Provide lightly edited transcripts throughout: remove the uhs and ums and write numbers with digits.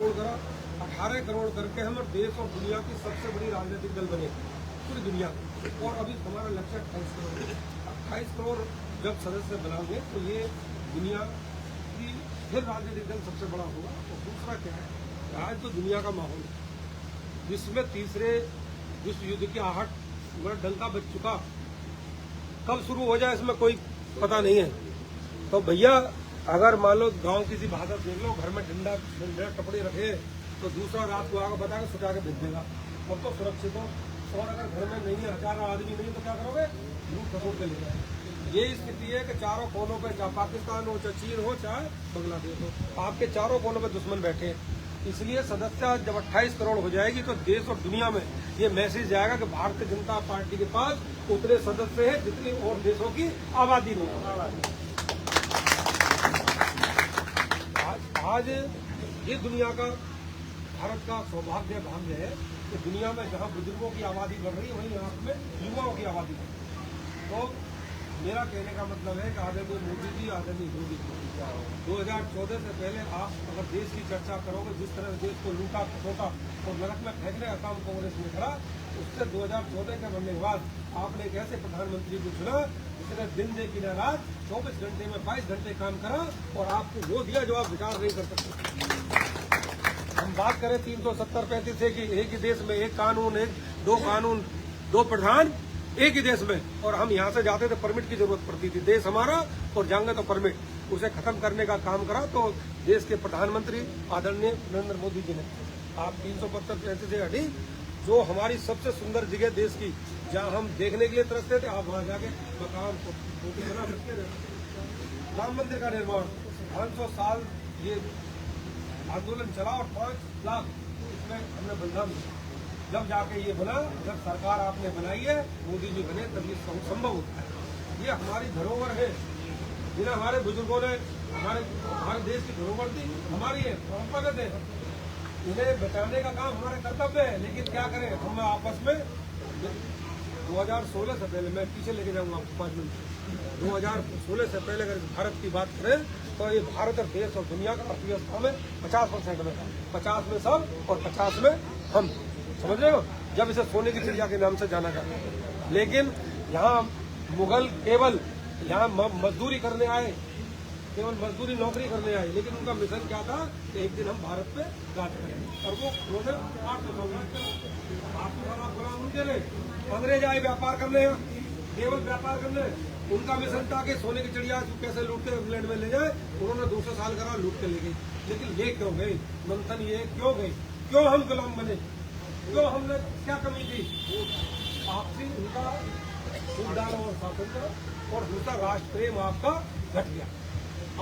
करा 18 करोड़ करके हम देश और दुनिया की सबसे बड़ी राजनीतिक दल बने पूरी दुनिया में। और अभी हमारा लक्ष्य 28 करोड़ 28 करोड़ जब सदस्य बनाओगे तो ये दुनिया की फिर राजनीतिक दल सबसे बड़ा होगा। और दूसरा क्या है, आज तो दुनिया का माहौल है, विश्व में तीसरे विश्व युद्ध की आहट डंका बज चुका, कब शुरू हो जाए इसमें कोई पता नहीं है। तो भैया अगर मान लो गांव किसी भाषा देख लो, घर में डंडा कपड़े रखे तो दूसरा रात को आकर बता के सुटा के भेज देगा, तब तो सुरक्षित हो। और अगर घर में नहीं है, 1000 आदमी नहीं, तो क्या करोगे, लूट खसोट के ले जाए। ये स्थिति है कि चारों कोनों पे, चाहे पाकिस्तान हो, चाहे चीन हो, चाहे बांग्लादेश हो, आपके चारों कोनों पे दुश्मन बैठे हैं। इसलिए सदस्यता जब 28 करोड़ हो जाएगी तो देश और दुनिया में ये मैसेज जाएगा कि भारतीय जनता पार्टी के पास उतने सदस्य हैं जितनी और देशों की आबादी नहीं है। आज ये दुनिया का, भारत का सौभाग्य भाग्य है कि दुनिया में जहां बुजुर्गों की आबादी बढ़ रही है वहीं यहाँ में युवाओं की आबादी बढ़ रही है। तो मेरा कहने का मतलब है कि आदरणीय मोदी जी, आदरणीय मोदी जी 2014 से पहले आप अगर देश की चर्चा करोगे, जिस तरह देश को लूटा खसोटा और नरक में फेंकने का काम कांग्रेस ने करा, उससे 2014 के बनने के बाद आपने एक ऐसे प्रधानमंत्री को चुना जिसने दिन देखी न रात 24 घंटे में 22 घंटे काम करा और आपको वो दिया जो आप विचार नहीं कर सकते। हम बात करें 370-35 है कि एक ही देश में एक कानून, दो कानून, दो प्रधान एक ही देश में, और हम यहाँ से जाते थे परमिट की जरूरत पड़ती थी, देश हमारा और जाएंगे तो परमिट, उसे खत्म करने का काम करा तो देश के प्रधानमंत्री आदरणीय नरेंद्र मोदी जी ने। आप 370-35 से हटी जो हमारी सबसे सुंदर जगह देश की, जहाँ हम देखने के लिए तरसते थे, आप वहाँ जाके मकान बना सकते थे। राम मंदिर का निर्माण 500 साल ये आंदोलन चला और 5 लाख इसमें हमने बलिदान दिया। जब जाके ये बना, जब सरकार आपने बनाई है, मोदी जी बने, तब ये संभव होता है। ये हमारी धरोहर है, जिन्हें हमारे बुजुर्गों ने हमारे देश की धरोहर थी, हमारी है, परंपरागत है, इन्हें बचाने का काम हमारे कर्तव्य है। लेकिन क्या करें, हम आपस में 2016 से पहले, मैं पीछे लेके जाऊंगा आपको 5 मिनट, 2016 से पहले अगर भारत की बात करें तो ये भारत और देश और दुनिया का अर्थव्यवस्था में 50% में था, 50 में सब और 50 में हम, समझ रहे हो, जब इसे सोने की चिड़िया के नाम से जाना जाता है। लेकिन यहाँ मुगल केवल यहाँ मजदूरी करने आए, केवल मजदूरी नौकरी करने आए, लेकिन उनका मिशन क्या था कि एक दिन हम भारत पे राज करेंगे, और वो उन्होंने 800 गुलाम उनके लिए, अंग्रेज आए व्यापार करने, केवल व्यापार करने, उनका मिशन था कि सोने की चिड़िया कैसे लूट के इंग्लैंड में ले जाए, उन्होंने 200 साल करा, लूट के ले गई। लेकिन ये क्यों गई, मंथन ये क्यों गई, क्यों हम गुलाम बने, क्यों हमने क्या कमी थी, आपसी उनका सुविधान और स्वातंत्र, और दूसरा राष्ट्र प्रेम आपका घट गया।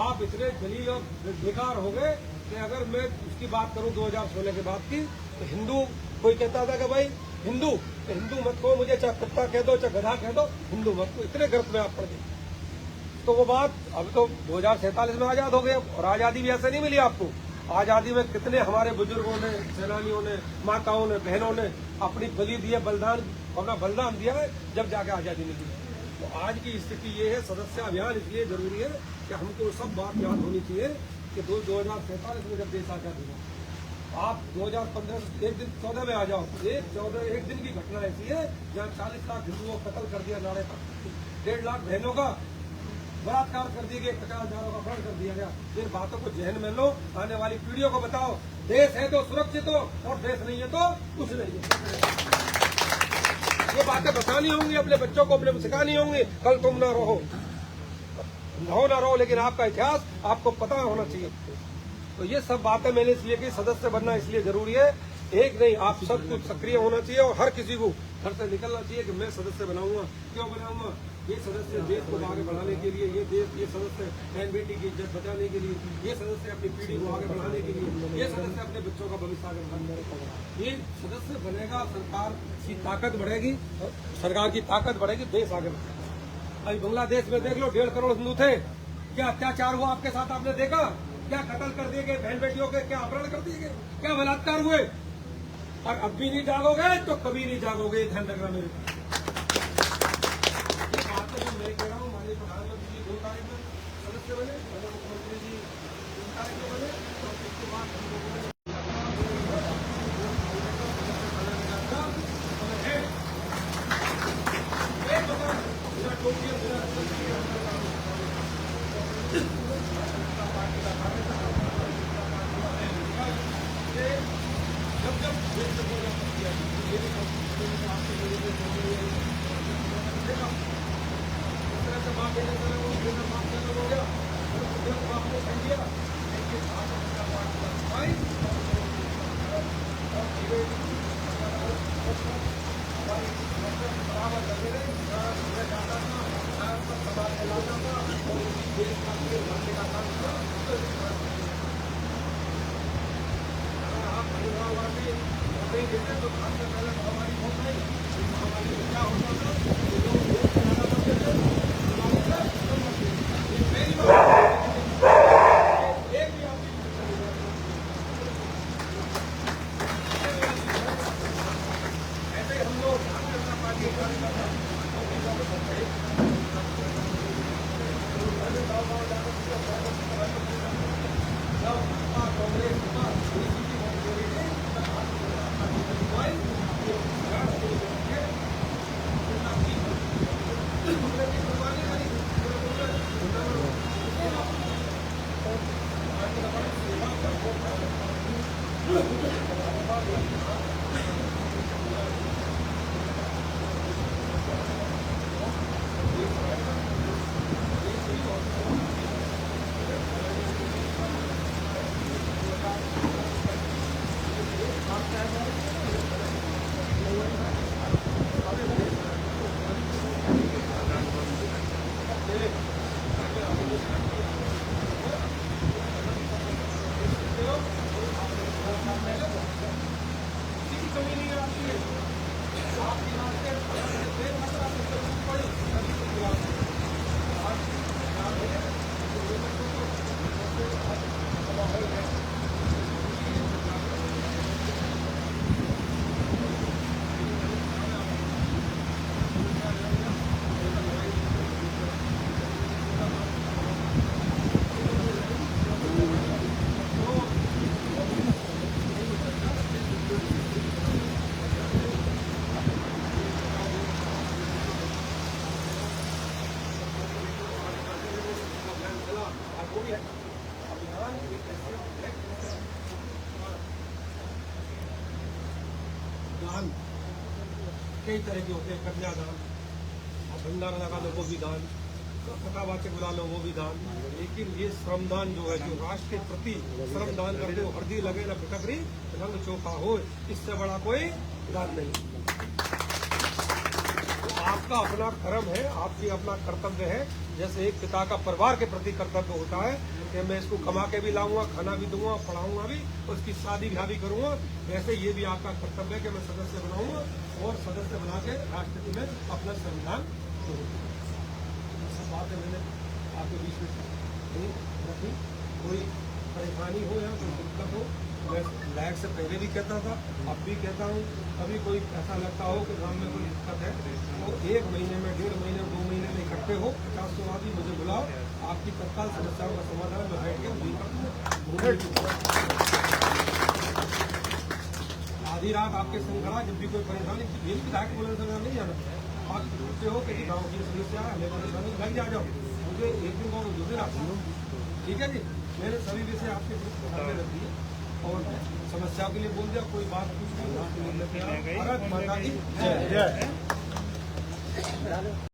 आप इतने जलील और बेकार हो गए कि अगर मैं उसकी बात करूं 2016 के बाद की, तो हिंदू कोई कहता था कि भाई हिंदू मत को, मुझे चाहे कुत्ता कह दो, चाहे गधा कह दो, हिंदू मत को, इतने गर्भ में आप पड़ गए। तो वो बात अब तो 2047 में आजाद हो गए, और आजादी भी ऐसे नहीं मिली आपको। आजादी में कितने हमारे बुजुर्गों ने, सेनानियों ने, माताओं ने, बहनों ने अपनी बलि दी है, बलिदान, अपना बलिदान दिया है, जब जाके आजादी मिली। तो आज की स्थिति ये है, सदस्य अभियान इसलिए जरूरी है कि हमको सब बात याद होनी चाहिए कि 2047 में जब देश आजाद हुआ, आप 2015 से एक दिन 14 में आ जाओ, एक दिन की घटना ऐसी है जहाँ 40 लाख हिंदुओं को कत्ल कर दिया, नारे पर 1.5 लाख बहनों का बलात्कार कर दिए गए, 50,000 का अपहरण कर दिया गया। इन बातों को जहन में लो, आने वाली पीढ़ियों को बताओ, देश है तो सुरक्षित हो, और देश नहीं है तो कुछ नहीं है। ये बातें बतानी होंगी अपने बच्चों को, अपने सिखानी होंगी, कल तुम ना रहो, लेकिन आपका इतिहास आपको पता होना चाहिए। तो ये सब बातें मैंने इसलिए की, सदस्य बनना इसलिए जरूरी है, एक नहीं, आप सब कुछ सक्रिय होना चाहिए, और हर किसी को घर से निकलना चाहिए कि मैं सदस्य बनाऊंगा। क्यों बनाऊंगा, ये सदस्य देश को आगे बढ़ाने के लिए, ये सदस्य बहन बेटी की इज्जत बचाने के लिए, ये सदस्य अपनी पीढ़ी को आगे बढ़ाने के लिए, ये सदस्य अपने बच्चों का भविष्य आगे बढ़ाने के लिए। ये सदस्य बनेगा, सरकार की ताकत बढ़ेगी, सरकार की ताकत बढ़ेगी, देश आगे बढ़ेगा। अभी बांग्लादेश में देख लो, 1.5 करोड़ हिंदू थे, क्या अत्याचार हुआ आपके साथ, आपने देखा, क्या कत्ल कर दिए गए बहन बेटियों के, क्या अपहरण कर दिए गए, क्या बलात्कार हुए, और अब भी नहीं जागोगे तो कभी नहीं जागोगे, ध्यान रखना मेरे। ये बातें जो मैं कह रहा हूँ, माननीय प्रधानमंत्री जी 2 तारीख में सदस्य बने, मुख्यमंत्री जी 3 तारीख को बने, और उसके बाद हम लोगों ने दान कई तरह के होते हैं, कन्यादान और भंडारा लगा लो वो भी दान, फटावा के बुला लो वो भी दान, लेकिन ये श्रमदान जो है, जो राष्ट्र के प्रति श्रमदान करते हो, हरदी लगे ना फिटकरी रंग चोखा हो, इससे बड़ा कोई दान नहीं। तो आपका अपना कर्म है, आपकी अपना कर्तव्य है। जैसे एक पिता का परिवार के प्रति कर्तव्य होता है कि मैं इसको कमा के भी लाऊंगा, खाना भी दूंगा, पढ़ाऊंगा भी, उसकी शादी ब्याह भी करूंगा, वैसे ये भी आपका कर्तव्य है कि मैं सदस्य बनाऊंगा और सदस्य बना के राष्ट्रपति में अपना संविधान करूंगा। सब बातें मैंने आपके बीच में नहीं रखी। कोई परेशानी हो या कोई दिक्कत हो, मैं लायक से पहले भी कहता था, अब भी कहता हूँ। कभी कोई ऐसा लगता हो कि गांव में कोई दिक्कत है तो 1 महीने में, 1.5 महीने, 2 महीने में इकट्ठे हो, 50 आदमी मुझे बुलाओ, आपकी तत्काल समस्याओं का समाधान में बैठ के आधी रात आपके संगड़ा जब भी कोई परेशानी, ये विधायक बोलने संगड़ा नहीं जाना। आप पूछते हो कि गाँव की समस्या है, हमें परेशानी लग जा जाओ, मुझे एक दिन को 2 दिन आती हो, ठीक है जी। मैंने सभी विषय आपके सामने रख दिए और समस्या के लिए बोल दिया। कोई बात पूछ भारत माता की जय।